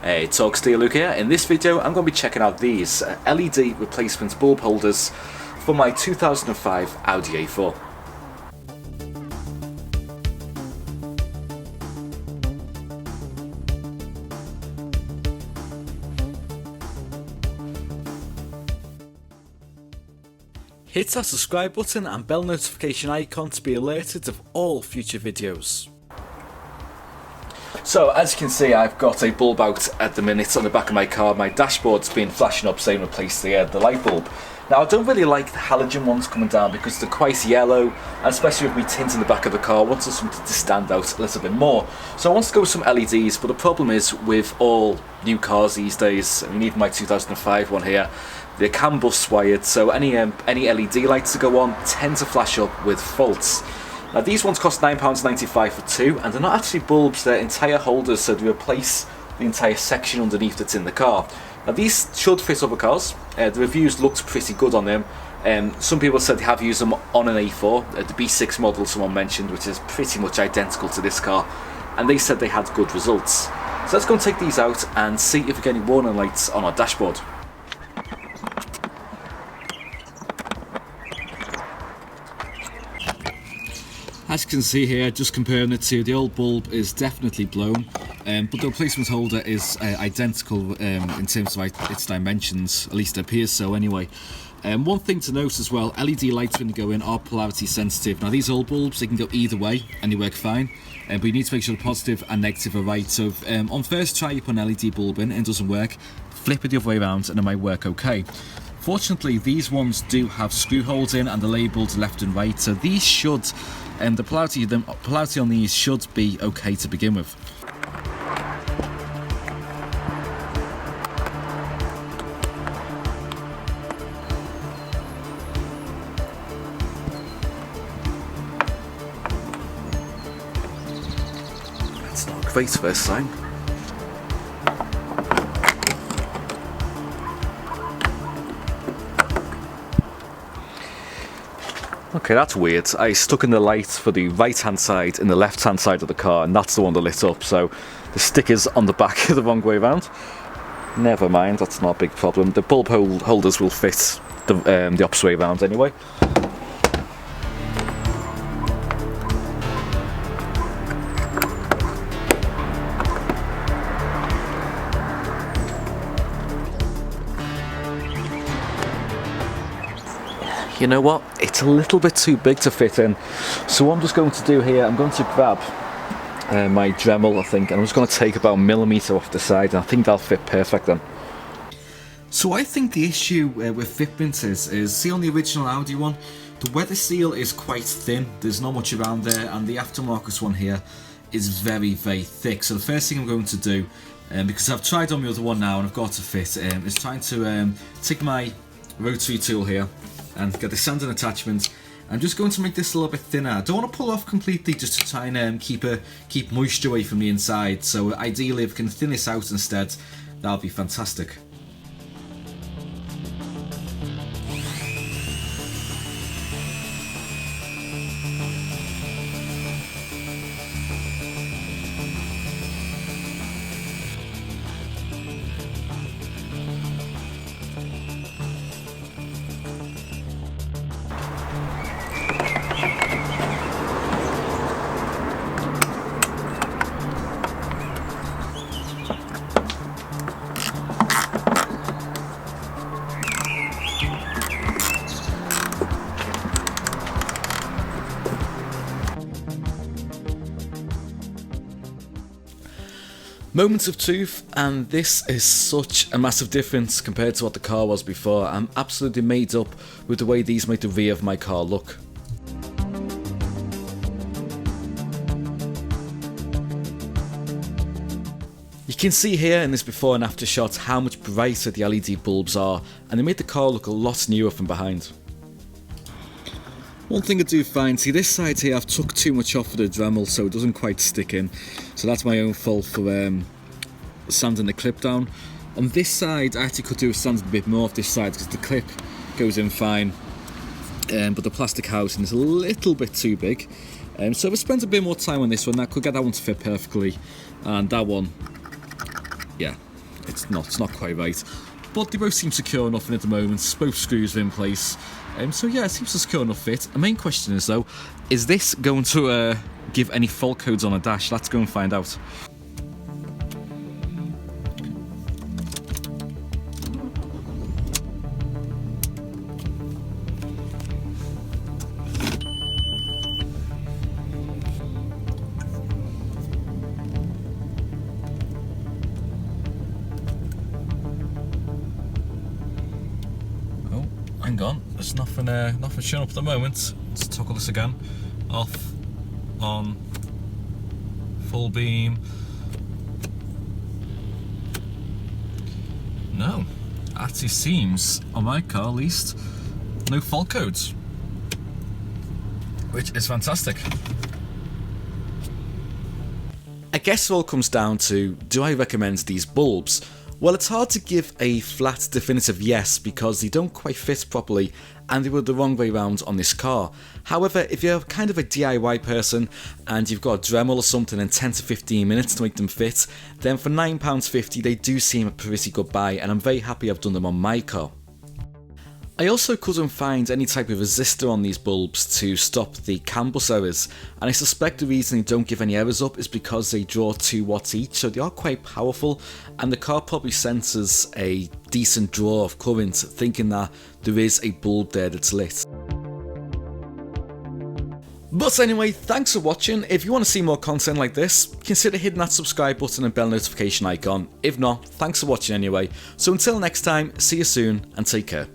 Hey, Talk Steel Luke here. In this video I'm going to be checking out these LED replacement bulb holders for my 2005 Audi A4. Hit that subscribe button and bell notification icon to be alerted of all future videos. So as you can see, I've got a bulb out at the minute on the back of my car. My dashboard's been flashing up saying replace the light bulb. Now I don't really like the halogen ones coming down because they're quite yellow, and especially with me tint in the back of the car, I wanted something to stand out a little bit more. So I want to go with some LEDs, but the problem is with all new cars these days, and even my 2005 one here, they're CAN bus wired, so any LED lights that go on tend to flash up with faults. Now these ones cost £9.95 for two, and they're not actually bulbs, they're entire holders, so they replace the entire section underneath that's in the car. Now these should fit other cars. The reviews looked pretty good on them. Some people said they have used them on an A4, the B6 model someone mentioned, which is pretty much identical to this car, and they said they had good results. So let's go and take these out and see if we get any warning lights on our dashboard. As you can see here, just comparing it to the old bulb is definitely blown, but the replacement holder is identical in terms of its dimensions, at least it appears so anyway. One thing to note as well, LED lights when they go in are polarity sensitive. Now these old bulbs, they can go either way and they work fine, but you need to make sure the positive and negative are right. So if, on first try you put an LED bulb in and it doesn't work, flip it the other way around and it might work okay. Fortunately, these ones do have screw holes in and they're labelled left and right, so these should, the polarity on these should be okay to begin with. That's not a great first sign. Okay, that's weird. I stuck in the light for the right hand side and the left hand side of the car, and that's the one that lit up, so the sticker's on the back the wrong way around. Never mind, that's not a big problem. The bulb holders will fit the opposite way around anyway. You know what, it's a little bit too big to fit in, so what I'm just going to do here, I'm going to grab my Dremel, I think, and I'm just going to take about a millimetre off the side, and I think that'll fit perfect then. So I think the issue with fitment is, see on the original Audi one, the weather seal is quite thin, there's not much around there, and the aftermarket one here is very, very thick. So the first thing I'm going to do, because I've tried on the other one now and I've got to fit, is trying to take my rotary tool here and get the sanding attachment. I'm just going to make this a little bit thinner. I don't want to pull off completely, just to try and keep moisture away from the inside. So ideally if we can thin this out instead, that'll be fantastic. Moments of truth, and this is such a massive difference compared to what the car was before. I'm absolutely made up with the way these make the rear of my car look. You can see here in this before and after shot how much brighter the LED bulbs are, and they made the car look a lot newer from behind. One thing I do find, see this side here, I've took too much off of the Dremel so it doesn't quite stick in. So that's my own fault for sanding the clip down. On this side, I actually could do with sanding a bit more off this side because the clip goes in fine. But the plastic housing is a little bit too big. So if I spent a bit more time on this one, I could get that one to fit perfectly. And that one, yeah, it's not quite right. But they both seem secure enough at the moment, both screws are in place. So yeah, it seems a secure enough fit. The main question is though, is this going to give any fault codes on a dash? Let's go and find out. Hang on, there's nothing showing up at the moment. Let's toggle this again. Off, on, full beam. No, actually seems, on my car at least, no fault codes. Which is fantastic. I guess it all comes down to, do I recommend these bulbs? Well, it's hard to give a flat definitive yes because they don't quite fit properly and they were the wrong way round on this car. However, if you're kind of a DIY person and you've got a Dremel or something in 10 to 15 minutes to make them fit, then for £9.50 they do seem a pretty good buy, and I'm very happy I've done them on my car. I also couldn't find any type of resistor on these bulbs to stop the CAN bus errors, and I suspect the reason they don't give any errors up is because they draw 2 watts each, so they are quite powerful, and the car probably senses a decent draw of current, thinking that there is a bulb there that's lit. But anyway, thanks for watching. If you want to see more content like this, consider hitting that subscribe button and bell notification icon. If not, thanks for watching anyway. So until next time, see you soon and take care.